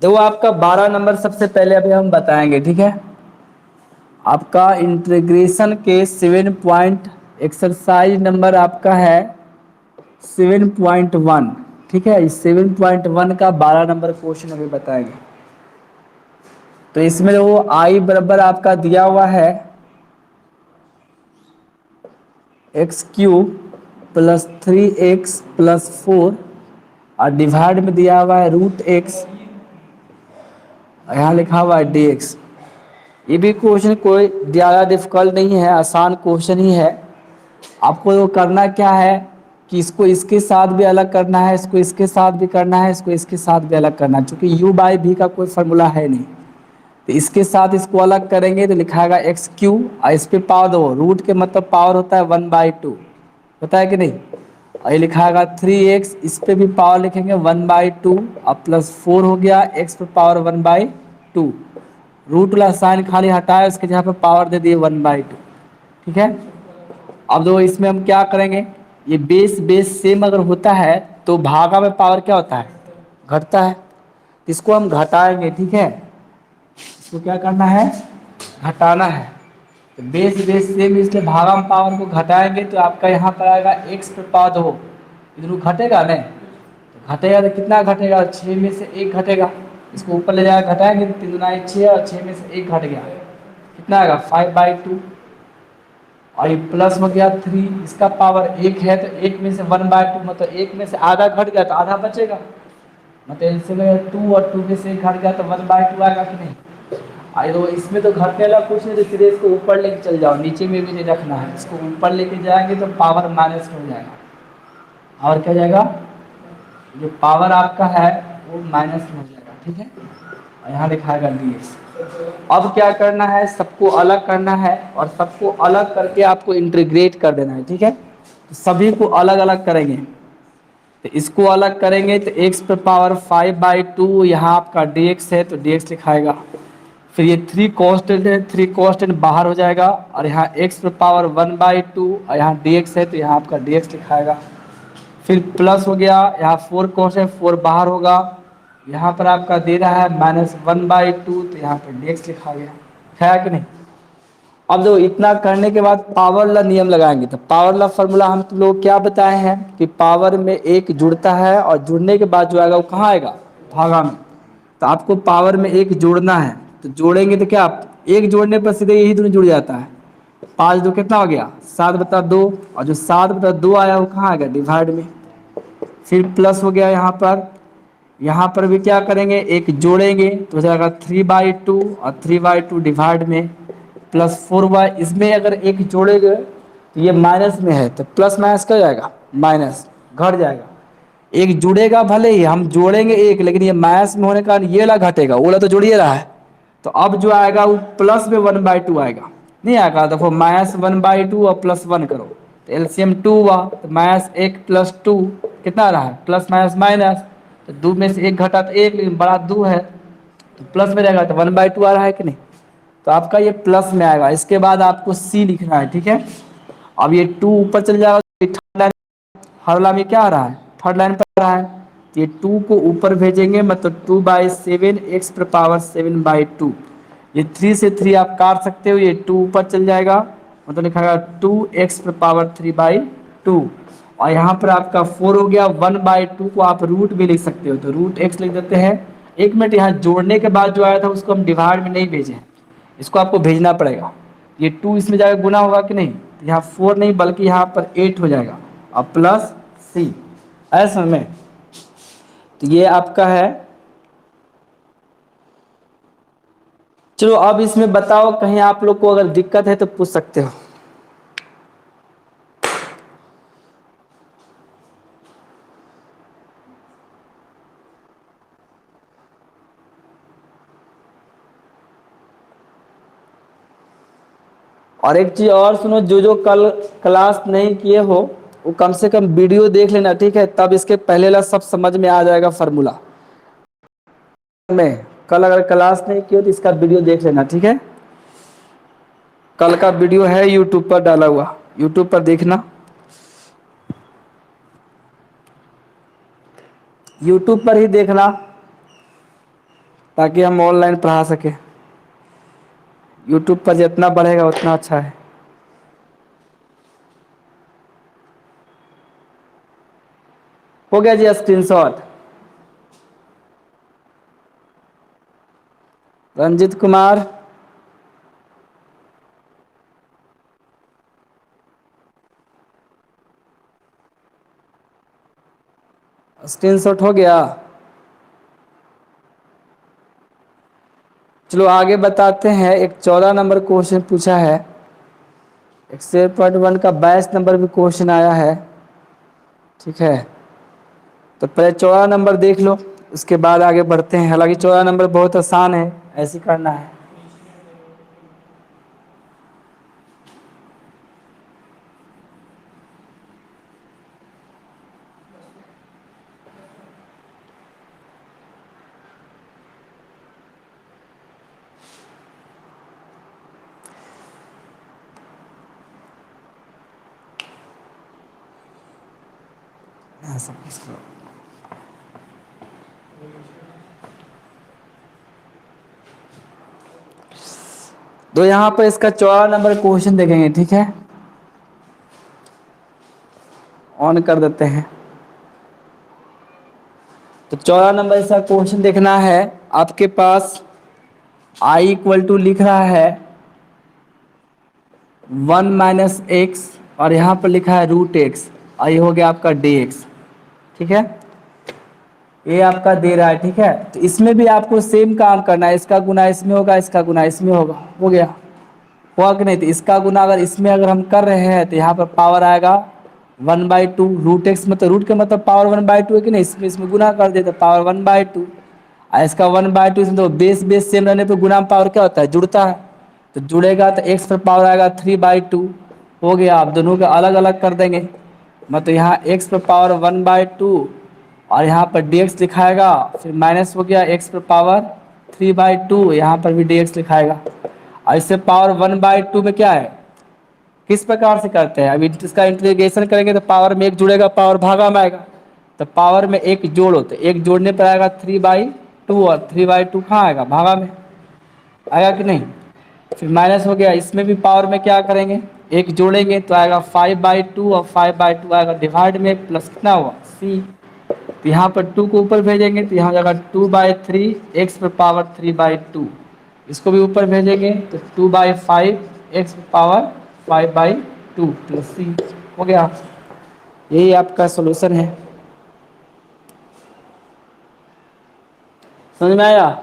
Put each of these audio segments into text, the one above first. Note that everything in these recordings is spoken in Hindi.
देखो आपका 12 नंबर सबसे पहले अभी हम बताएंगे, ठीक है। आपका इंटीग्रेशन के 7 पॉइंट एक्सरसाइज नंबर आपका है 7.1, ठीक है। इस 7.1 का 12 नंबर क्वेश्चन अभी बताएंगे। तो इसमें वो आई बराबर आपका दिया हुआ है एक्स क्यूब प्लस 3x+4 और डिवाइड में दिया हुआ है √x, यहाँ लिखा हुआ है dx। ये भी क्वेश्चन कोई ज़्यादा डिफिकल्ट नहीं है, आसान क्वेश्चन ही है। आपको वो करना क्या है कि इसको इसके साथ भी अलग करना है, इसको इसके साथ भी करना है, इसको इसके साथ भी अलग करना है, क्योंकि u/v का कोई फार्मूला है नहीं। तो इसके साथ इसको अलग करेंगे तो लिखाएगा एक्स क्यू और इस पे पावर दो, रूट के मतलब पावर होता है 1/2, होता है कि नहीं। और ये लिखाएगा 3x, इस पे भी पावर लिखेंगे 1/2 और +4 हो गया x पे पावर 1/2। रूट वाला साइन खाली हटाया, उसके जगह पे पावर दे दिए 1/2, ठीक है। अब दो इसमें हम क्या करेंगे, ये बेस बेस सेम अगर होता है तो भागा में पावर क्या होता है, घटता है। इसको हम घटाएंगे, ठीक है। इसको क्या करना है, घटाना है। तो बेस बेस सेम, इसलिए भागा में पावर को घटाएंगे तो आपका यहाँ पर आएगा x पे पावर दो, इधर घटेगा नहीं, तो घटेगा तो कितना घटेगा, 6 में से 1 घटेगा। इसको ऊपर ले जाकर घटाएंगे तो 3 दूना 6 और 6 में से 1 घट गया, कितना आएगा 5/2। और ये प्लस हो गया 3, इसका पावर 1 है तो 1 में से 1/2 मतलब 1 में से आधा घट गया तो आधा बचेगा, मतलब इसमें 2 और 2 में से 1 घट गया तो 1/2 आएगा कि नहीं। आई तो इसमें तो घटने वाला कुछ नहीं, तो सीधे इसको ऊपर लेके चल जाओ, नीचे में भी नहीं रखना है। इसको ऊपर लेके जाएंगे तो पावर माइनस हो जाएगा, और क्या जाएगा, जो पावर आपका है वो माइनस हो जाएगा, ठीक है। और यहाँ लिखाएगा dx। अब क्या करना है, सबको अलग करना है और सबको अलग करके आपको इंटीग्रेट कर देना है, ठीक है। तो सभी को अलग अलग करेंगे, तो इसको अलग करेंगे तो x पे पावर 5/2, यहाँ आपका dx है तो dx लिखाएगा। फिर ये 3 कांस्टेंट है, 3 कांस्टेंट बाहर हो जाएगा और यहाँ x पे पावर 1/2 और यहाँ dx है तो यहाँ आपका dx लिखाएगा। फिर प्लस हो गया, यहाँ 4 कांस्टेंट 4 बाहर होगा, यहाँ पर आपका दे रहा है -1/2 तो यहाँ पर dx लिखा गया, है कि नहीं। अब जो इतना करने के बाद पावर ला नियम लगाएंगे, तो पावर ला फॉर्मूला हम तुम लोग क्या बताए हैं कि पावर में एक जुड़ता है और जुड़ने के बाद जो आएगा वो कहाँ आएगा, भागा में। तो आपको पावर में एक जोड़ना है, तो जोड़ेंगे तो क्या, एक जोड़ने पर सीधे यही दोनों जुड़ जाता है। 5 2 कितना हो गया 7/2, और जो 7/2 आया वो कहाँ आ गया, डिवाइड में। फिर प्लस हो गया, यहाँ पर भी क्या करेंगे, एक जोड़ेंगे तो हो जाएगा 3/2 और 3/2 डिवाइड में +4y। इसमें अगर एक जोड़ेंगे तो ये माइनस में है तो प्लस माइनस क्या जाएगा, माइनस, घट जाएगा। एक जुड़ेगा भले ही हम जोड़ेंगे एक, लेकिन ये माइनस में होने के कारण ये वाला घटेगा, वो वाला तो जुड़ ही रहा है। तो अब जो आएगा वो प्लस में 1/2 आएगा, नहीं आएगा। देखो -1/2 और +1 करो तो एलसीएम 2 हुआ, तो -1 + 2 कितना रहा है, प्लस माइनस माइनस, तो 2 में से 1 घटा तो 1, लेकिन बड़ा 2 है तो प्लस में रहेगा, तो 1/2 आ रहा है कि नहीं। तो आपका ये प्लस में आएगा। इसके बाद आपको सी लिखना है, ठीक है। अब ये 2 ऊपर चल जाएगा, थर्ड लाइन, हर लाइन में क्या आ रहा है, थर्ड लाइन पर आ रहा है। ये 2 को ऊपर भेजेंगे, मतलब 2/7 x पर पावर 7/2। ये 3 से 3 आप काट सकते हो, ये 2 ऊपर चल जाएगा, मतलब लिखा 2x पर पावर 3/2। और यहाँ पर आपका 4 हो गया, 1/2 को आप रूट भी लिख सकते हो, तो √x लिख देते हैं। 1 मिनट, यहाँ जोड़ने के बाद जो आया था उसको हम डिवाइड में नहीं भेजे, इसको आपको भेजना पड़ेगा। ये 2 इसमें जाकर गुना होगा कि नहीं, यहाँ 4 नहीं बल्कि यहाँ पर 8 हो जाएगा, और प्लस सी ऐसा में। तो ये आपका है। चलो अब इसमें बताओ, कहीं आप लोग को अगर दिक्कत है तो पूछ सकते हो। और एक चीज और सुनो, जो जो कल क्लास नहीं किए हो वो कम से कम वीडियो देख लेना, ठीक है। तब इसके पहले वाला सब समझ में आ जाएगा फार्मूला में। कल अगर क्लास नहीं किए तो इसका वीडियो देख लेना, ठीक है। कल का वीडियो है यूट्यूब पर डाला हुआ, यूट्यूब पर देखना, यूट्यूब पर ही देखना। ताकि हम ऑनलाइन पढ़ा सके। यूट्यूब पर जितना बढ़ेगा उतना अच्छा है। हो गया जी स्क्रीनशॉट। रंजित कुमार, स्क्रीनशॉट हो गया। चलो आगे बताते हैं। एक 14 नंबर क्वेश्चन पूछा है। एक्सेल पार्ट 1 का 22 नंबर भी क्वेश्चन आया है। ठीक है, तो पहले 14 नंबर देख लो, उसके बाद आगे बढ़ते हैं। हालांकि 14 नंबर बहुत आसान है, ऐसे करना है। ऐसा कुछ करो। तो यहाँ पर इसका 14 नंबर क्वेश्चन देखेंगे। ठीक है, ऑन कर देते हैं। तो 14 नंबर इसका क्वेश्चन देखना है। आपके पास i इक्वल टू लिख रहा है 1 माइनस एक्स, और यहाँ पर लिखा है रूट एक्स, और ये हो गया आपका डी एक्स। ठीक है, ये आपका दे रहा है। ठीक है, तो इसमें भी आपको सेम काम करना है। इसका गुना इसमें होगा, इसका गुना इसमें होगा। हो गया, हुआ कि नहीं? तो इसका गुना अगर इसमें अगर हम कर रहे हैं तो यहाँ पर पावर आएगा 1/2। रूट एक्स मतलब रूट का मतलब पावर 1/2 है कि नहीं? इसमें इसमें गुना कर देते पावर 1/2, और इसका 1/2 इसमें तो बेस बेस सेम रहने पर गुना में पावर क्या होता है? जुड़ता है। तो जुड़ेगा तो एक्स पर पावर आएगा 3/2। हो गया, आप दोनों को अलग अलग कर देंगे। मतलब यहाँ एक्स पर पावर 1/2 और यहाँ पर dx लिखाएगा, फिर माइनस हो गया एक्स पर पावर 3/2, यहाँ पर भी dx लिखाएगा। और इससे पावर 1/2 में क्या है, किस प्रकार से करते हैं? अभी इसका इंटीग्रेशन करेंगे तो पावर में एक जुड़ेगा, पावर भागा में आएगा। तो पावर में एक जोड़ो तो एक जोड़ने पर आएगा 3/2, और 3/2 कहाँ आएगा? भागा में आएगा कि नहीं? फिर माइनस हो गया, इसमें भी पावर में क्या करेंगे? एक जोड़ेंगे तो आएगा 5/2, और 5/2 आएगा डिवाइड में, प्लस कितना हुआ? c। तो यहाँ पर 2 को ऊपर भेजेंगे तो यहाँ हो जाएगा 2/3 एक्स पर पावर 3/2। इसको भी ऊपर भेजेंगे तो 2/5 एक्स पर पावर 5/2 प्लस c। हो गया, यही आपका सोल्यूशन है। समझ में आया?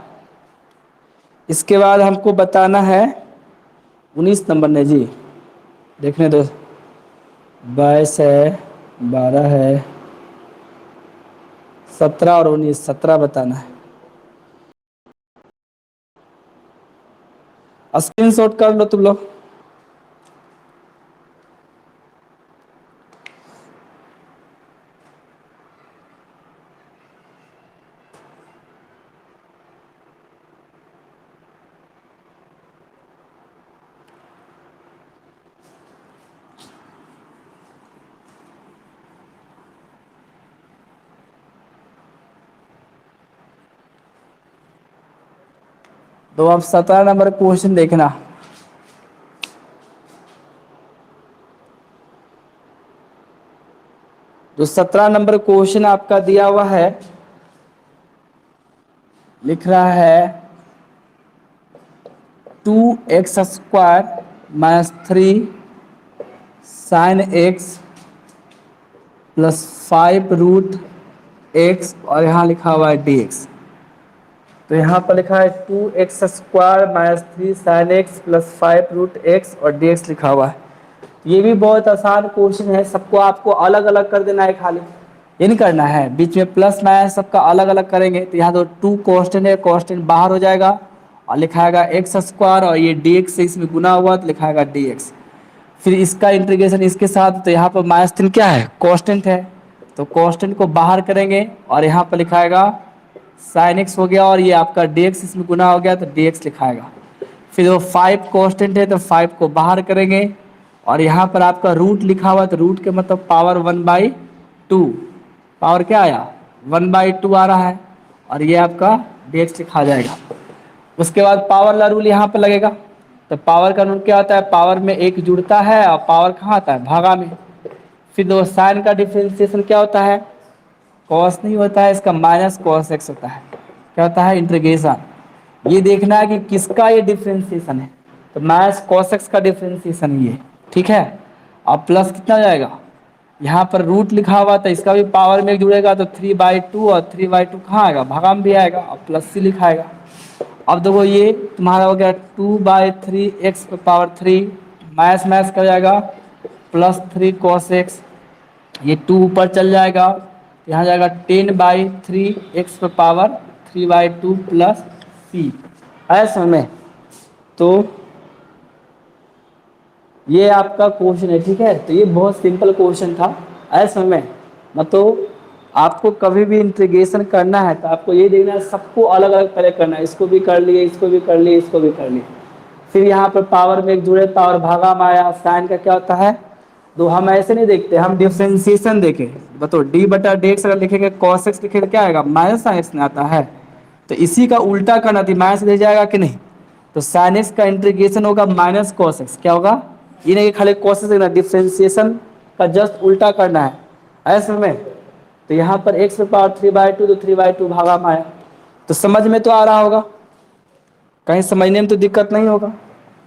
इसके बाद हमको बताना है 19 नंबर ने जी, देखने दो। 22 है, 12 है, 17 और 19, 17 बताना है। स्क्रीनशॉट कर लो तुम लोग। तो अब 17 नंबर क्वेश्चन देखना। जो 17 नंबर क्वेश्चन आपका दिया हुआ है, लिख रहा है 2x² minus 3 sine x plus 5 root x, और यहाँ लिखा हुआ है dx। तो यहाँ पर लिखा है 2x² minus 3 sine x plus 5 root x, और dx लिखा हुआ है। ये भी बहुत आसान क्वेश्चन है, सबको आपको अलग अलग कर देना है। खाली ये नहीं करना है, बीच में प्लस माइनस सबका अलग अलग करेंगे तो यहाँ तो 2 कांस्टेंट है, कांस्टेंट बाहर हो जाएगा और लिखाएगा x², और ये dx से इसमें गुना हुआ तो लिखाएगा dx। फिर इसका इंटीग्रेशन इसके साथ, तो यहाँ पर -3 क्या है? कांस्टेंट है, तो कांस्टेंट को बाहर करेंगे और यहाँ पर लिखाएगा sin x हो गया, और ये आपका dx इसमें गुना हो गया तो dx लिखाएगा। फिर वो 5 कांस्टेंट है तो 5 को बाहर करेंगे, और यहाँ पर आपका रूट लिखा हुआ, तो रूट के मतलब पावर 1/2, पावर क्या आया? 1/2 आ रहा है, और ये आपका dx लिखा जाएगा। उसके बाद पावर ला रूल यहाँ पर लगेगा। तो पावर का रूल क्या होता है, पावर में एक जुड़ता है और पावर कहाँ आता है, भागा में। फिर दो साइन का डिफरेंशिएशन क्या होता है, कॉस नहीं होता है, इसका माइनस कॉस एक्स होता है। क्या होता है, इंटीग्रेशन। ये देखना है कि किसका ये डिफरेंशिएशन है, तो माइनस कॉस एक्स का डिफरेंशिएशन ये, ठीक है। अब प्लस कितना हो जाएगा, यहाँ पर रूट लिखा हुआ था, इसका भी पावर में जुड़ेगा तो 3/2, और 3/2 कहाँ आएगा, भागा में भी आएगा, और प्लस सी लिखाएगा। अब देखो ये तुम्हारा हो गया 2/3 एक्स पावर 3, माइनस माइनस कर जाएगा +3 cos एक्स, ये 2 ऊपर चल जाएगा, यहाँ जाएगा 10/3 एक्स पावर 3/2 प्लस सी। है समझ में। तो ये आपका क्वेश्चन है, ठीक है। तो ये बहुत सिंपल क्वेश्चन था, ऐसा समझ में। मतलब आपको कभी भी इंटीग्रेशन करना है तो आपको ये देखना है, सबको अलग अलग पहले करना है, इसको भी कर लिए, इसको भी कर लिए, इसको भी कर लिए। फिर यहाँ पर पावर में एक जुड़े, पावर भागा में आया, साइन का क्या होता है, तो हम ऐसे नहीं देखते, हम डिफ्रेंसिएशन देखें। बताओ d/dx अगर लिखेंगे cos x लिखेंगे क्या आएगा, माइनस साइन एक्स आता है। तो इसी का उल्टा करना थी, माइनस ले जाएगा कि नहीं, तो साइन एक्स का इंटीग्रेशन होगा माइनस कॉस एक्स, क्या होगा, ये नहीं कि खाली कॉस एक्स देखना, डिफ्रेंसिएशन का जस्ट उल्टा करना है, ऐसे में। तो यहाँ पर x पावर 3/2, तो 3/2 भागा में आया। तो समझ में तो आ रहा होगा, कहीं समझने में तो दिक्कत नहीं होगा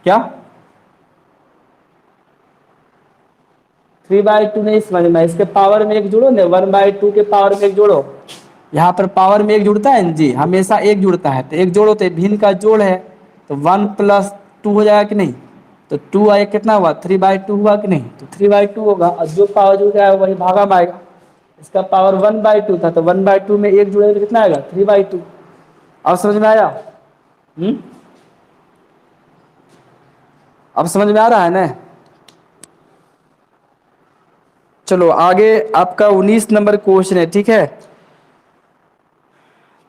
क्या। 3/2 नहीं समझ में, इसके पावर में एक जोड़ो ना, 1/2 के पावर में एक जोड़ो। यहाँ पर पावर में एक जुड़ता है जी, हमेशा एक जुड़ता है, तो एक जोड़ो तो भिन्न का जोड़ है, तो 1 + 2 हो जाएगा कि नहीं। तो 2 आए कितना हुआ, 3/2 हुआ कि नहीं, तो 3/2 होगा, और जो पावर जुड़ जाएगा वही भागा में आएगा। इसका पावर 1/2 था, तो 1/2 में एक जुड़ेगा तो कितना आएगा, 3/2। अब समझ में आया। अब समझ में आ रहा है ना। चलो आगे आपका 19 नंबर क्वेश्चन है, ठीक है।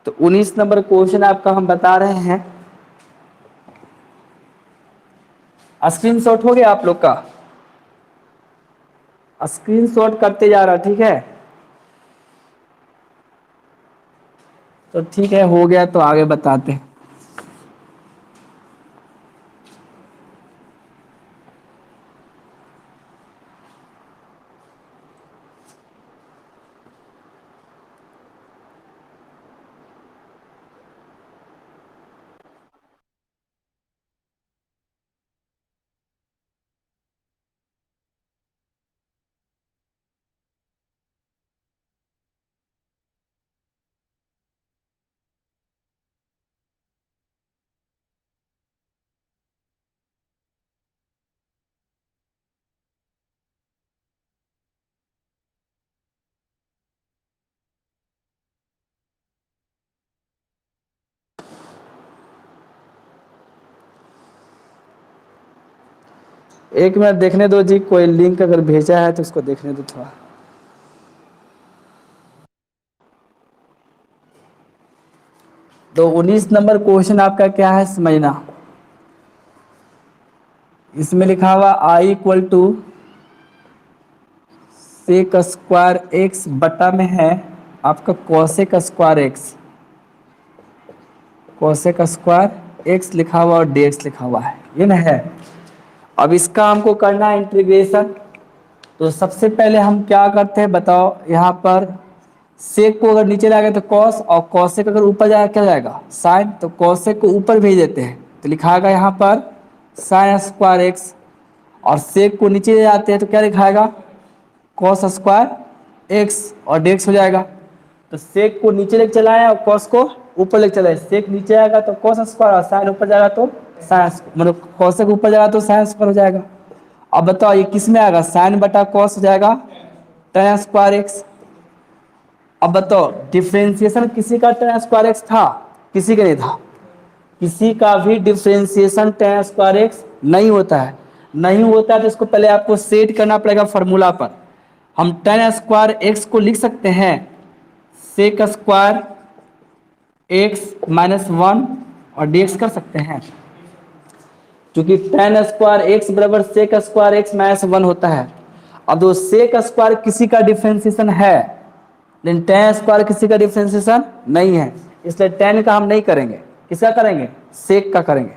तो 19 नंबर क्वेश्चन आपका हम बता रहे हैं, स्क्रीनशॉट हो गया आप लोग का, स्क्रीनशॉट करते जा रहा, ठीक है। तो ठीक है, हो गया तो आगे बताते हैं। एक मिनट देखने दो जी, कोई लिंक अगर भेजा है तो उसको देखने दो थोड़ा। तो 19 नंबर क्वेश्चन आपका क्या है समझना। इसमें लिखा हुआ I = सेक स्क्वायर एक्स बटा में है आपका cosec square x, cosec square x लिखा हुआ और dx लिखा हुआ है, ये ना है। अब इसका हमको करना है इंटीग्रेशन। तो सबसे पहले हम क्या करते हैं बताओ, यहाँ पर सेक को अगर नीचे लाएगा तो कॉस, और कॉसेक अगर ऊपर जाएगा क्या जाएगा, साइन। तो कॉसेक को ऊपर भेज देते हैं, तो लिखाएगा यहाँ पर साइन स्क्वायर एक्स, और सेक को नीचे ले जाते हैं तो क्या लिखाएगा, कॉस स्क्वायर एक्स, और डेक्स हो जाएगा। तो सेक को नीचे लेके चलाए और कॉस को ऊपर लेके चलाए, सेक नीचे आएगा तो कॉस स्क्वायर, और साइन ऊपर जाएगा तो साइन, मतलब कॉसेक ऊपर जाएगा तो साइन स्क्वायर हो जाएगा। अब बताओ ये किस में आएगा, साइन बटा कॉस हो जाएगा tan स्क्वायर एक्स। अब बताओ डिफरेंशिएशन किसी का tan स्क्वायर एक्स था, किसी का नहीं था, किसी का भी डिफरेंशिएशन tan स्क्वायर एक्स नहीं होता है। नहीं होता है तो इसको पहले आपको सेट करना पड़ेगा फॉर्मूला पर। हम tan स्क्वायर एक्स को लिख सकते हैं सेक स्क्वायर एक्स -1 और dx कर सकते हैं, क्योंकि tan स्क्वायर एक्स बराबर सेक स्क्वायर एक्स -1 होता है। अब दो सेक स्क्वायर किसी का डिफरेंशिएशन है, लेकिन tan स्क्वायर किसी का डिफरेंशिएशन नहीं है, इसलिए tan का हम नहीं करेंगे। किसका करेंगे, सेक का करेंगे।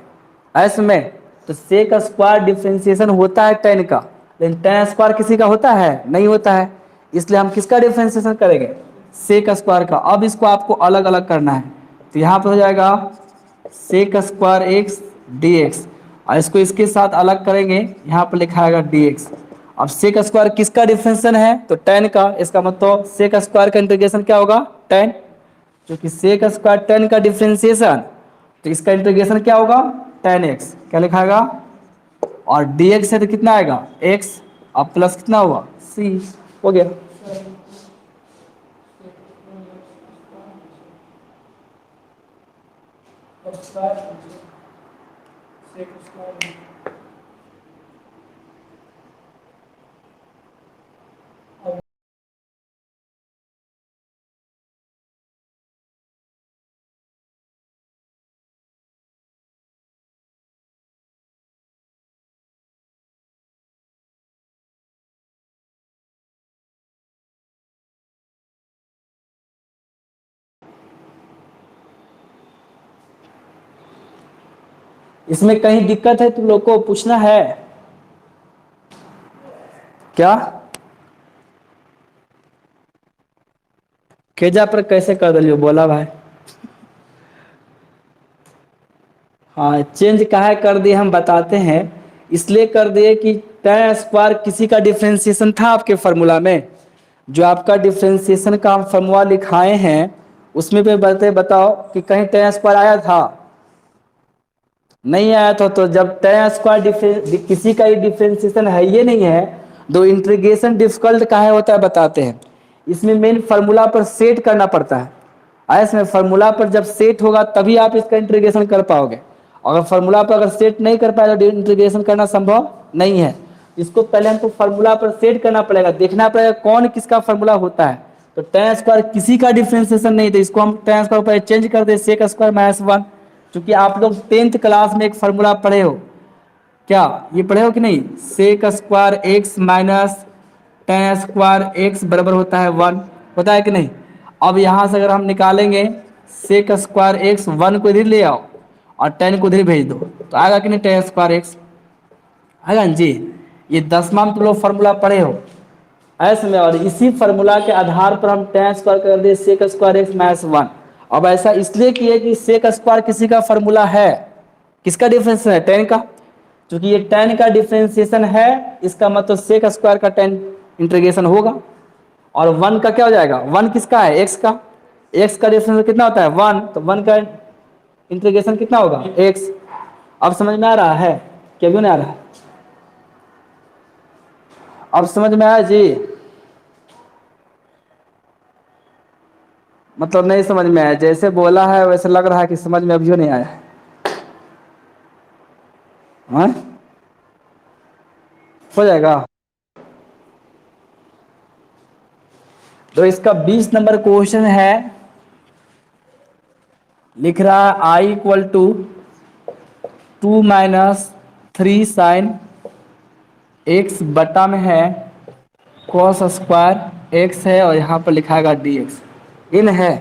ऐसे में तो सेक स्क्वायर डिफरेंशिएशन होता है टेन का, लेकिन टेन स्क्वायर किसी का होता है, नहीं होता है, इसलिए हम किसका डिफरेंशिएशन करेंगे, सेक स्क्वायर का। अब इसको आपको अलग अलग करना है, तो यहाँ पर हो जाएगा sec square x d x, और इसको इसके साथ अलग करेंगे, यहाँ पर लिखा आएगा डी एक्स। अब सेक स्क्वायर किसका डिफरेंशिएशन है, तो टेन का, इसका मतलब सेक स्क्वायर का इंटीग्रेशन क्या होगा, टेन, क्योंकि सेक स्क्वायर टेन का डिफरेंशिएशन, तो इसका इंटीग्रेशन क्या होगा, टेन एक्स, क्या लिखाएगा, और डी एक्स है तो कितना आएगा एक्स, अब प्लस कितना होगा सी, हो गया। इसमें कहीं दिक्कत है तुम लोग को पूछना है क्या, केजा पर कैसे कर दिलियो बोला भाई। हाँ चेंज काहे कर दिए हम बताते हैं, इसलिए कर दिए कि tan स्क्वायर किसी का डिफरेंशिएशन था आपके फार्मूला में, जो आपका डिफरेंशिएशन का हम फार्मूला लिखाए हैं उसमें पे बताओ कि कहीं tan स्क्वायर आया था, नहीं आया था। तो जब tan स्क्वायर किसी का ही डिफरेंशिएशन है ये नहीं है, तो इंटीग्रेशन डिफिकल्ट काहे होता है बताते हैं। इसमें मेन फार्मूला पर सेट करना पड़ता है, इसमें फार्मूला पर जब सेट होगा तभी आप इसका इंटीग्रेशन कर पाओगे, अगर फार्मूला पर अगर सेट नहीं कर पाए तो इंटीग्रेशन करना संभव नहीं है। इसको पहले हमको फार्मूला पर सेट करना पड़ेगा, देखना पड़ेगा कौन किसका फार्मूला होता है। तो tan स्क्वायर किसी का डिफरेंशिएशन नहीं, तो इसको हम tan स्क्वायर पर चेंज कर दे सेक स्क्वायर माइनस वन, क्योंकि आप लोग 10th क्लास में एक फार्मूला पढ़े हो, क्या ये पढ़े हो कि नहीं, sec square x minus tan square x बराबर होता है वन, होता है कि नहीं। अब यहाँ से अगर हम निकालेंगे सेक स्क्वायर एक्स, वन को इधर ले आओ और tan को इधर भेज दो, तो आएगा कि नहीं tan स्क्वायर एक्स, आएगा ना जी। ये 10वां में तुम लोग फार्मूला पढ़े हो ऐसे में, और इसी फार्मूला के आधार पर हम tan स्क्वायर कर दे sec square x minus one. अब ऐसा इसलिए किए कि सेक स्क्वायर किसी का फार्मूला है, किसका डिफरेंशिएशन है, tan का, क्योंकि ये tan का डिफरेंशिएशन है, इसका मतलब सेक स्क्वायर का tan इंटीग्रेशन होगा। और वन का क्या हो जाएगा, वन किसका है, एक्स का, एक्स का डिफरेंशिएशन कितना होता है वन, तो वन का इंटीग्रेशन कितना होगा एक्स। अब समझ में आ रहा है, क्या क्यों नहीं आ रहा है, अब समझ में आया जी, मतलब नहीं समझ में आया, जैसे बोला है वैसे लग रहा है कि समझ में अभी नहीं आया है। हाँ? हो जाएगा। तो इसका 20 नंबर क्वेश्चन है, लिख रहा है I equal to 2 minus 3 sine x बटा में है कॉस स्क्वायर एक्स है, और यहाँ पर लिखाएगा डी एक्स इन है।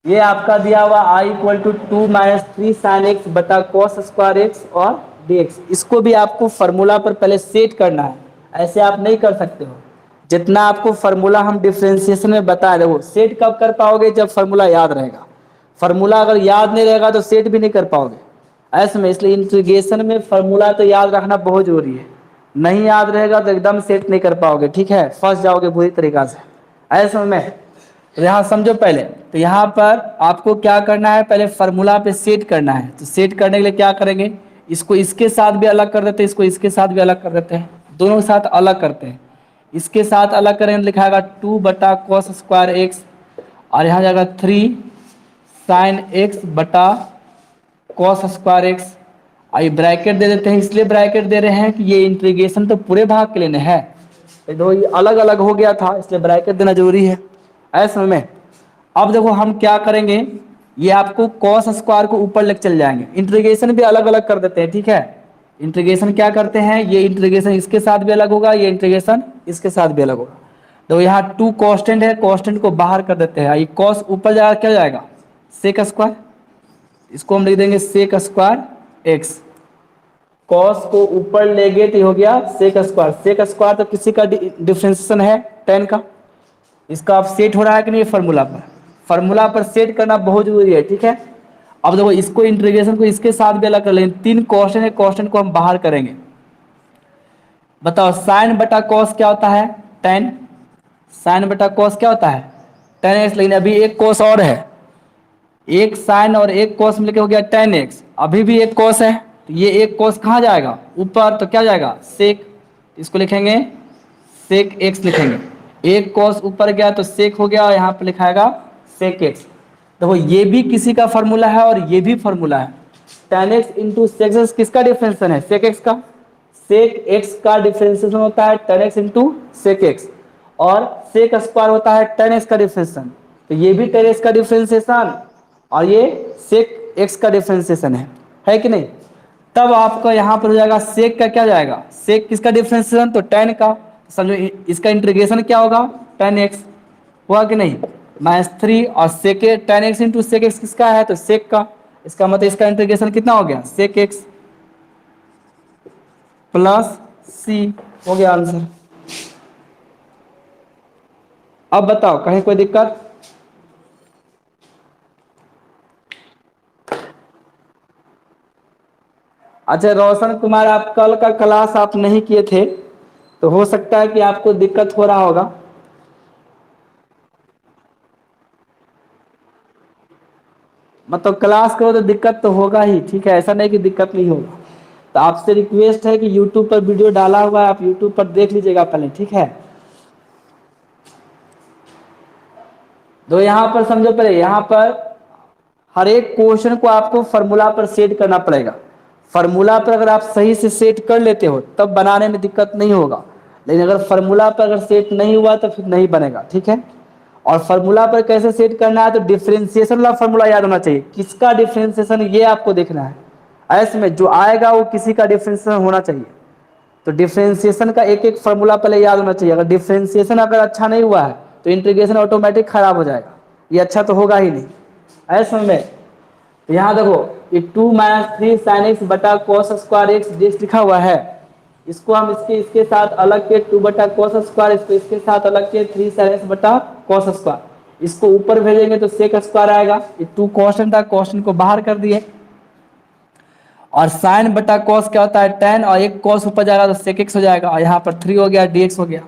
ये आपका दिया हुआ I equal to 2 minus 3 sine x बटा कॉस स्क्वायर एक्स और डी एक्स, इसको भी आपको फार्मूला पर पहले सेट करना है, ऐसे आप नहीं कर सकते हो। जितना आपको फार्मूला हम डिफरेंशिएशन में बता रहे हो, सेट कब कर पाओगे, जब फार्मूला याद रहेगा। फार्मूला अगर याद नहीं रहेगा तो सेट भी नहीं कर पाओगे ऐसे में, इसलिए इंटीग्रेशन में फार्मूला तो याद रखना बहुत जरूरी है, नहीं याद रहेगा तो एकदम सेट नहीं कर पाओगे, ठीक है, फंस जाओगे बुरी तरीका से ऐसे में। तो यहाँ समझो पहले, तो यहाँ पर आपको क्या करना है, पहले फार्मूला पे सेट करना है। तो सेट करने के लिए क्या करेंगे, इसको इसके साथ भी अलग कर देते हैं, इसको इसके साथ भी अलग कर देते हैं, दोनों के साथ अलग करते हैं। इसके साथ अलग करेंगे तो लिखाएगा 2 बटा कॉस स्क्वायर एक्स, और यहाँ जाएगा 3 साइन एक्स बटा कॉस स्क्वायर एक्स। आई ब्रैकेट दे देते हैं, इसलिए ब्रैकेट दे रहे हैं कि ये इंटीग्रेशन तो पूरे भाग के लिए है, तो ये अलग अलग हो गया था इसलिए ब्रैकेट देना जरूरी है ऐसे में। अब देखो हम क्या करेंगे, ये आपको कॉस स्क्वायर को ऊपर लेकर चल जाएंगे, इंटीग्रेशन भी अलग अलग कर देते हैं, ठीक है। इंटीग्रेशन क्या करते हैं, ये इंटीग्रेशन इसके साथ भी अलग होगा, ये इंटीग्रेशन इसके साथ भी अलग होगा। तो यहाँ 2 कांस्टेंट है, कांस्टेंट को बाहर कर देते हैं, ये कॉस ऊपर जाएगा क्या जाएगा सेक स्क्वायर, इसको हम लिख देंगे सेक स्क्वायर एक्स। कॉस को ऊपर ले गए तो हो गया सेक स्क्वायर। सेक स्क्वायर तो किसी का डिफरेंशिएशन है tan का। इसका अब सेट हो रहा है कि नहीं फॉर्मूला पर? फॉर्मूला पर सेट करना बहुत जरूरी है, ठीक है। अब देखो इसको इंटीग्रेशन को इसके साथ भी अलग कर लेंगे। तीन कॉन्स्टेंट है, कॉन्स्टेंट को हम बाहर करेंगे। बताओ साइन बटा कॉस क्या होता है? tan। साइन बटा कॉस क्या होता है? tan x। लेकिन अभी एक कॉस और है, एक साइन और एक कॉस मिलकर हो गया tan x। अभी भी एक कॉस है, तो ये एक कॉस कहाँ जाएगा? ऊपर, तो क्या जाएगा? सेक। इसको लिखेंगे सेक x लिखेंगे। एक कॉस ऊपर गया तो सेक हो गया, और यहाँ पर लिखाएगा सेक एक्स। देखो ये भी किसी का फॉर्मूला है और ये भी फॉर्मूला है। tan x into sec x किसका डिफरेंशिएशन है? सेक एक्स का। सेक एक्स का डिफरेंशिएशन होता है tan x into sec x, और सेक स्क्वायर होता है tan x का डिफरेंशिएशन। तो ये भी tan x का डिफरेंशिएशन और ये सेक एक्स का डिफरेंशिएशन है कि नहीं? तब आपका यहाँ पर हो जाएगा सेक का क्या जाएगा? सेक किसका डिफरेंशिएशन? तो tan का। समझो इसका इंटीग्रेशन क्या होगा? tan x हुआ कि नहीं? -3 और sec tan x into sec x किसका है? तो सेक का। इसका मतलब इसका इंटीग्रेशन कितना हो गया? सेक एक्स प्लस सी हो गया आंसर। अब बताओ कहीं कोई दिक्कत? अच्छा रोशन कुमार, आप कल का क्लास आप नहीं किए थे, तो हो सकता है कि आपको दिक्कत हो रहा होगा। मतलब क्लास करो तो दिक्कत तो होगा ही, ठीक है, ऐसा नहीं कि दिक्कत नहीं होगा। तो आपसे रिक्वेस्ट है कि YouTube पर वीडियो डाला हुआ है, आप YouTube पर देख लीजिएगा पहले, ठीक है। तो यहाँ पर समझो पहले, यहाँ पर हर एक क्वेश्चन को आपको फॉर्मूला पर सेट करना पड़ेगा। फॉर्मूला पर अगर आप सही से सेट कर लेते हो तब बनाने में दिक्कत नहीं होगा, लेकिन अगर फॉर्मूला पर अगर सेट नहीं हुआ तो फिर नहीं बनेगा, ठीक है। और फॉर्मूला पर कैसे सेट करना है? तो डिफरेंशिएशन वाला फॉर्मूला याद होना चाहिए। किसका डिफरेंशिएशन ये आपको देखना है। ऐसे में जो आएगा वो किसी का डिफरेंशिएशन होना चाहिए। तो डिफरेंशिएशन का एक एक फॉर्मूला पहले याद होना चाहिए। अगर डिफरेंशिएशन अगर अच्छा नहीं हुआ है तो इंटीग्रेशन ऑटोमेटिक खराब हो जाएगा, ये अच्छा तो होगा ही नहीं। ऐसे में तो यहाँ देखो ये 2 - 3 sin x बटा cos स्क्वायर एक्स dx लिखा हुआ है। इसको हम इसके साथ अलग के 2 बटा cos स्क्वायर, इसको इसके साथ अलग के 3 sin x बटा cos स्क्वायर। इसको ऊपर भेजेंगे तो sec स्क्वायर आएगा। ये 2 कॉन्स्टेंट था, कॉन्स्टेंट को बाहर कर दिए। और साइन बटा कॉस क्या होता है? tan, और एक कॉस ऊपर जाएगा तो sec x हो जाएगा, और यहाँ पर 3 हो गया, dx हो गया।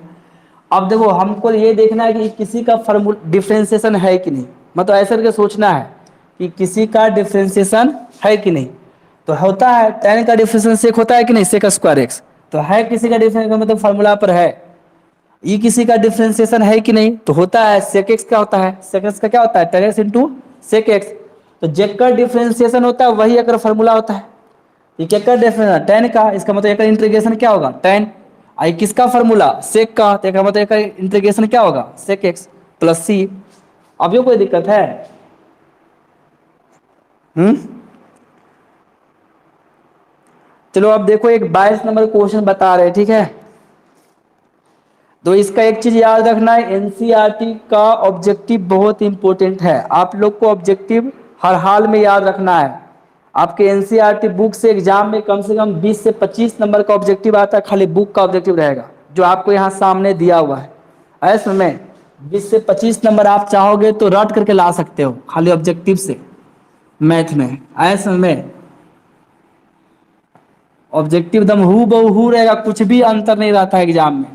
अब देखो हमको ये देखना है कि किसी का फॉर्मूला डिफरेंशिएशन है कि नहीं। मतलब ऐसे करके सोचना है कि किसी का डिफरेंशिएशन है कि नहीं। तो होता है tan का डिफरेंशिएशन सेक होता है कि नहीं? Sec square x. तो है किसी का डिफरेंशिएशन, मतलब फॉर्मूला पर है। ये किसी का डिफरेंशिएशन है कि नहीं? तो होता है सेक एक्स। क्या होता है? सेक एक्स का क्या होता है? tan x into sec x. तो जेकर डिफरेंशिएशन होता है वही अगर फॉर्मूला होता है। ये क्या कर डिफरेंस tan का, इसका मतलब एक इंटीग्रेशन क्या होगा? tan। आई किसका फॉर्मूला? सेक का, तो मतलब एक इंटीग्रेशन क्या होगा? सेक एक्स प्लस सी। अब ये कोई दिक्कत है? चलो अब देखो एक 22 नंबर क्वेश्चन बता रहे हैं, ठीक है। तो इसका एक चीज याद रखना है, एनसीईआरटी का ऑब्जेक्टिव बहुत इंपॉर्टेंट है। आप लोग को ऑब्जेक्टिव हर हाल में याद रखना है। आपके एनसीईआरटी बुक से एग्जाम में कम से कम 20 से 25 नंबर का ऑब्जेक्टिव आता है, खाली बुक का ऑब्जेक्टिव रहेगा जो आपको यहाँ सामने दिया हुआ है। ऐसे में 20 से 25 नंबर आप चाहोगे तो रट करके ला सकते हो खाली ऑब्जेक्टिव से मैथ में। ऐसे में ऑब्जेक्टिव एकदम हू बहु रहेगा, कुछ भी अंतर नहीं रहता है एग्जाम में।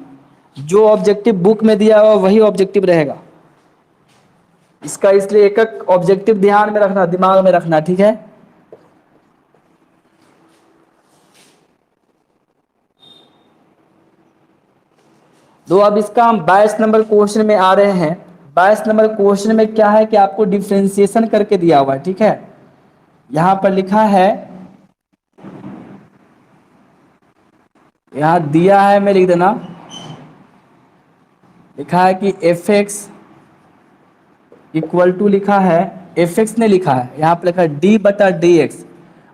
जो ऑब्जेक्टिव बुक में दिया हुआ वही ऑब्जेक्टिव रहेगा इसका, इसलिए एक एक ऑब्जेक्टिव ध्यान में रखना, दिमाग में रखना, ठीक है। तो अब इसका हम 22 नंबर क्वेश्चन में आ रहे हैं। 22 नंबर क्वेश्चन में क्या है कि आपको डिफरेंशिएशन करके दिया हुआ है, ठीक है। यहां पर लिखा है, यहां दिया है, मैं लिख देना, लिखा है कि एफ एक्स इक्वल टू, लिखा है एफ एक्स ने लिखा है, यहाँ पर लिखा है डी बटा डी एक्स।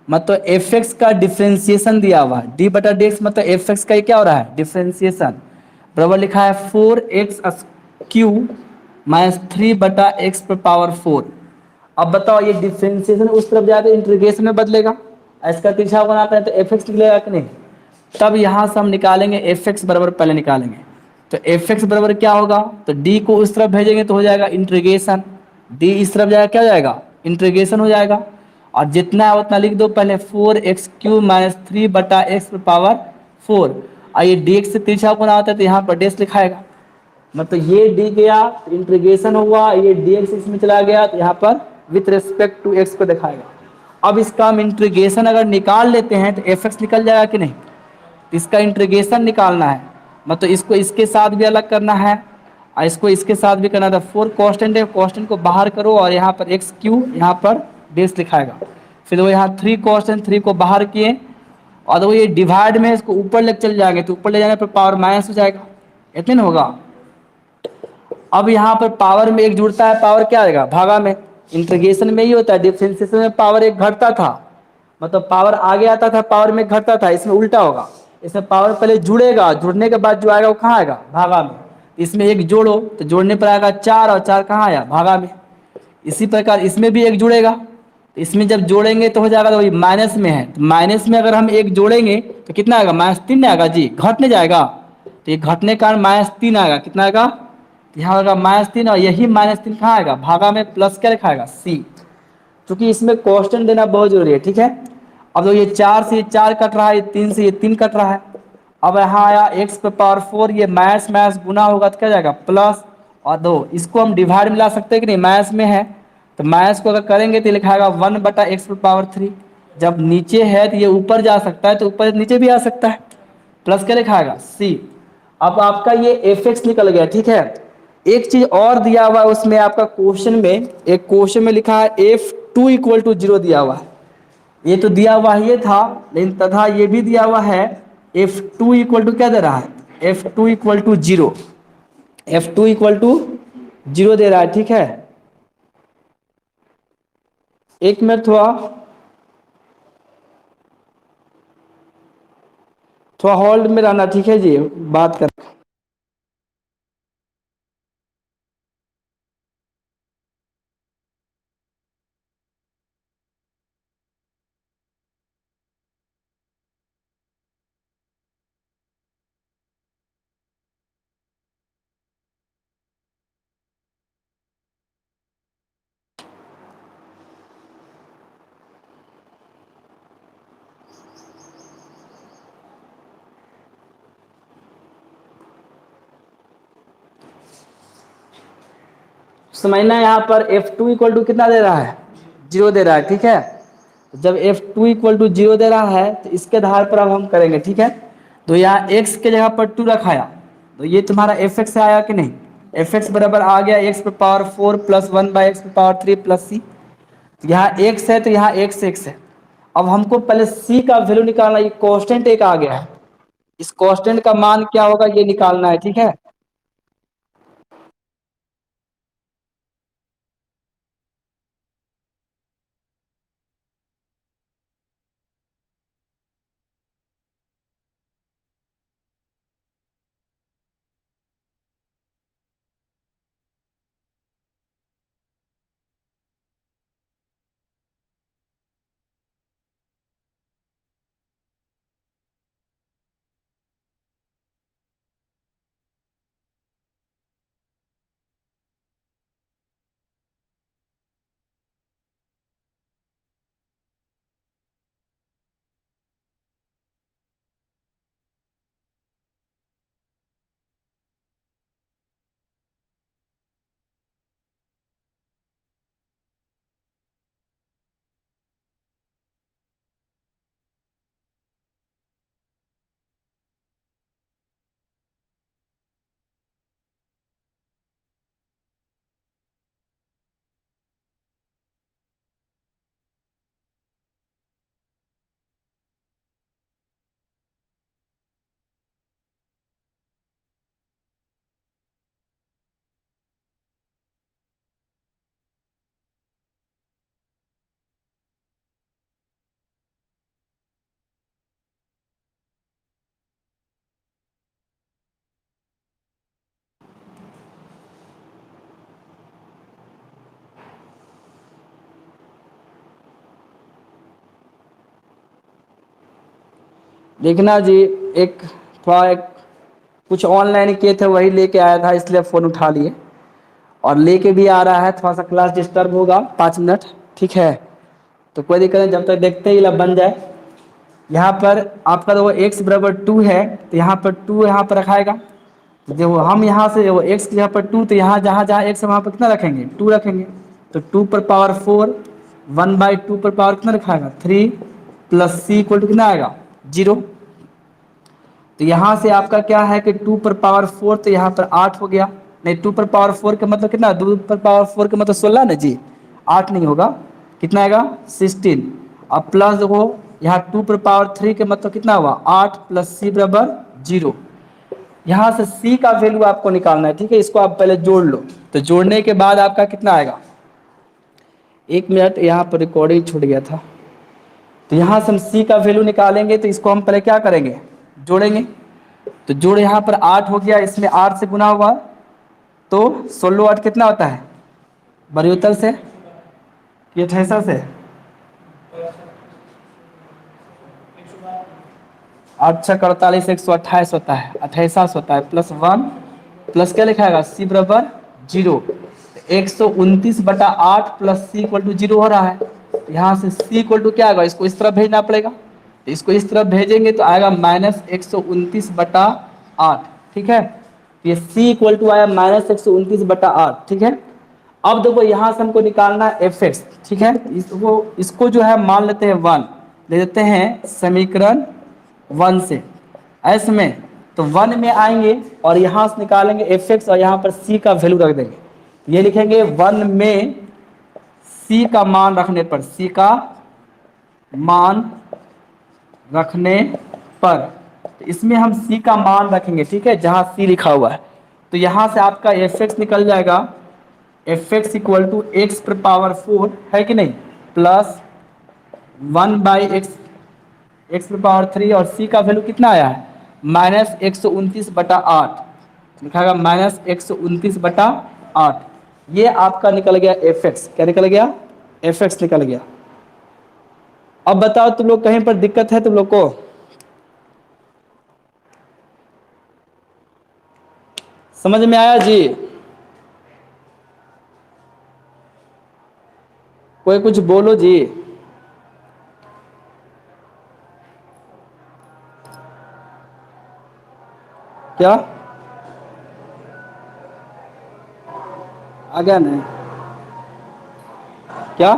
मतलब एफ एक्स का डिफरेंशिएशन दिया हुआ है, डी बटा डी एक्स मतलब एफ एक्स का क्या हो रहा है? डिफरेंशिएशन। बराबर लिखा है 4x³ - 3 बटा x पर पावर 4। अब बताओ ये डिफरेंशिएशन उस तरफ जाकर इंटीग्रेशन में बदलेगा, इसका तिरछा बनाते हैं तो एफ एक्स निकलेगा कि नहीं। तब यहाँ से हम निकालेंगे एफ एक्स बराबर, पहले निकालेंगे तो एफ एक्स बराबर क्या होगा, तो डी को उस तरफ भेजेंगे तो हो जाएगा इंटीग्रेशन, डी इस तरफ जाएगा क्या हो जाएगा, इंटीग्रेशन हो जाएगा। और जितना है उतना लिख दो पहले, 4x³ माइनस 3/x⁴। और ये डी एक्स से तिरछा गुना होता है तो यहाँ पर डेस लिखाएगा, मतलब ये डी गया इंटीग्रेशन हुआ, ये डी एक्स इसमें चला गया तो यहाँ पर विथ रिस्पेक्ट टू एक्स को दिखाएगा। अब इसका हम इंटीग्रेशन अगर निकाल लेते हैं तो एफ एक्स निकल जाएगा कि नहीं, तो इसका इंटीग्रेशन निकालना है, मतलब इसको इसके साथ भी अलग करना है और इसको इसके साथ भी करना था। 4 कांस्टेंट है, कांस्टेंट को बाहर करो और यहाँ पर x³ यहाँ पर बेस लिखाएगा। फिर वो यहाँ 3 कांस्टेंट, 3 को बाहर किए और वो ये डिवाइड में इसको ऊपर ले चल जाएंगे तो ऊपर ले जाने पर पावर माइनस हो जाएगा, इतने ना होगा। अब यहाँ पर पावर में एक जुड़ता है, पावर क्या आएगा भागा में, इंटीग्रेशन में ही होता है, डिफरेंशिएशन में पावर एक घटता था, मतलब पावर आगे आता था पावर में घटता था, इसमें उल्टा होगा, इसमें पावर पहले जुड़ेगा, जुड़ने के बाद जो आएगा वो कहाँ आएगा भागा में। इसमें एक जोड़ो तो जोड़ने पर आएगा 4 और 4 कहाँ आया भागा में। इसी प्रकार इसमें भी एक जुड़ेगा, तो इसमें जब जोड़ेंगे तो हो जाएगा, तो वही माइनस में है तो माइनस में अगर हम एक जोड़ेंगे तो कितना आएगा, -3 आएगा जी, घटने जाएगा तो ये घटने का -3 आएगा, कितना आएगा, यहाँ होगा -3 और यही -3 कहाँ आएगा भागा में, प्लस क्या लिखाएगा सी, क्योंकि इसमें कांस्टेंट देना बहुत जरूरी है, ठीक है। अब तो ये 4 से ये 4 कट रहा है, ये 3 से ये 3 कट रहा है। अब यहाँ आया x⁴, ये माइनस माइनस गुना होगा तो क्या जाएगा प्लस, और दो इसको हम डिवाइड में ला सकते हैं कि नहीं, माइनस में है तो माइनस को अगर करेंगे तो लिखाएगा 1/x⁴। जब नीचे है तो ये ऊपर जा सकता है तो ऊपर नीचे भी आ सकता है, प्लस क्या लिखाएगा सी। अब आपका ये एफ एक्स निकल गया, ठीक है। एक चीज और दिया हुआ है उसमें आपका क्वेश्चन में, एक क्वेश्चन में लिखा है f2 = 0 दिया हुआ है, ये तो दिया हुआ ये था, लेकिन तथा ये भी दिया हुआ है f2 = क्या दे रहा है, f2 = 0, f2 = 0 दे रहा है, ठीक है। एक मिनट थोड़ा होल्ड में रहना, ठीक है जी, बात कर। समझना, यहाँ पर f2 = कितना दे रहा है, 0 दे रहा है, ठीक है। तो जब f2 = 0 दे रहा है तो इसके आधार पर अब हम करेंगे, ठीक है। तो यहाँ x के जगह पर 2 रखाया तो ये तुम्हारा एफ एक्स आया कि नहीं, एफ एक्स बराबर आ गया x⁴ + 1/x⁴ + c। यहाँ x है तो यहाँ x है। अब हमको पहले c का वैल्यू निकालना, ये कांस्टेंट एक आ गया है, इस कांस्टेंट का मान क्या होगा ये निकालना है, ठीक है। देखना जी, एक थोड़ा एक कुछ ऑनलाइन किए थे वही लेके आया था, इसलिए फ़ोन उठा लिए। और लेके भी आ रहा है, थोड़ा सा क्लास डिस्टर्ब होगा 5 मिनट, ठीक है। तो कोई दिक्कत नहीं, जब तक देखते ही लब बन जाए। यहाँ पर आपका तो वो x बराबर 2 है, तो यहाँ पर 2 यहाँ पर रखाएगा। तो जो हम यहाँ से वो x यहाँ पर 2, तो यहाँ जहाँ जहाँ x है वहाँ पर कितना रखेंगे, 2 रखेंगे। तो 2 पर पावर 4, 1/2 पर पावर कितना रखाएगा, 3, प्लस c इक्वल टू कितना आएगा, 0। तो यहाँ से आपका क्या है कि 2 पर पावर 4, तो यहाँ पर 8 हो गया। नहीं, 2 पर पावर 4 का मतलब कितना, 2 पर पावर 4 का मतलब 16 ना जी, 8 नहीं होगा, कितना आएगा, 16। अब प्लस देखो, यहाँ 2 पर पावर 3 का मतलब कितना हुआ, 8 प्लस c बराबर 0। यहाँ से c का वैल्यू आपको निकालना है, ठीक है। इसको आप पहले जोड़ लो, तो जोड़ने के बाद आपका कितना आएगा, 1 मिनट, यहाँ पर रिकॉर्डिंग छूट गया था। तो यहाँ से हम c का वैल्यू निकालेंगे, तो इसको हम पहले क्या करेंगे, जोड़ेंगे। तो जोड़ यहाँ पर 8 हो गया, इसमें 8 से गुना हुआ, तो 16 8 कितना होता है, बड़ी उत्तर से कि 68 से, 8 6 48, 128 होता है, 68 होता है, प्लस 1, प्लस क्या लिखाएगा, c बराबर 0। 129/8 प्लस c इक्वल टू 0 हो रहा है। यहाँ से c इक्वल टू क्या आएगा, इसको इस तरफ भेजना पड़ेगा। तो इसको इस तरफ भेजेंगे तो आएगा -129/8, ठीक है। तो ये c इक्वल टू आया -129/8, ठीक है। अब देखो यहाँ से हमको निकालना है एफ एक्स, ठीक है। इसको जो है मान लेते हैं 1, ले लेते हैं समीकरण 1 से एस में। तो 1 में आएंगे और यहाँ से निकालेंगे एफ एक्स, और यहाँ पर c का वैल्यू रख देंगे। ये लिखेंगे 1 में c का मान रखने पर, c का मान रखने पर, तो इसमें हम c का मान रखेंगे, ठीक है, जहाँ c लिखा हुआ है। तो यहाँ से आपका एफ एक्स निकल जाएगा, f x equal to x पर पावर 4 है कि नहीं, प्लस 1/x, एक्स पर पावर 3, और c का वैल्यू कितना आया है, -129/8, लिखाएगा -129/8। ये आपका निकल गया एफ एक्स। क्या निकल गया, एफ एक्स निकल गया। अब बताओ तुम लोग, कहीं पर दिक्कत है तुम लोग को, समझ में आया जी, कोई कुछ बोलो जी। क्या आ गया नहीं, क्या,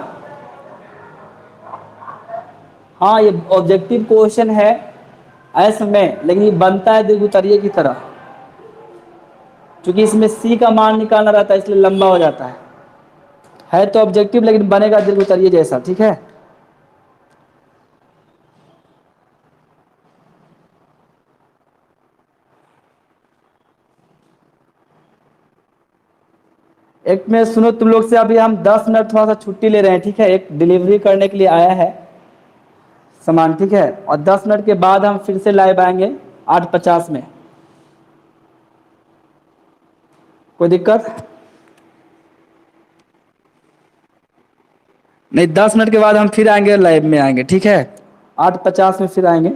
हाँ ये ऑब्जेक्टिव क्वेश्चन है ऐसे में, लेकिन ये बनता है दीर्घ की तरह, क्योंकि इसमें सी का मान निकालना रहता है, इसलिए लंबा हो जाता है तो ऑब्जेक्टिव, लेकिन बनेगा दीर्घ जैसा, ठीक है। एक में सुनो, तुम लोग से अभी हम 10 मिनट थोड़ा सा छुट्टी ले रहे हैं, ठीक है। एक डिलीवरी करने के लिए आया है सामान, ठीक है। और 10 मिनट के बाद हम फिर से लाइव आएंगे 8:50 में। कोई दिक्कत नहीं, 10 मिनट के बाद हम फिर आएंगे, लाइव में आएंगे, ठीक है। 8:50 में फिर आएंगे।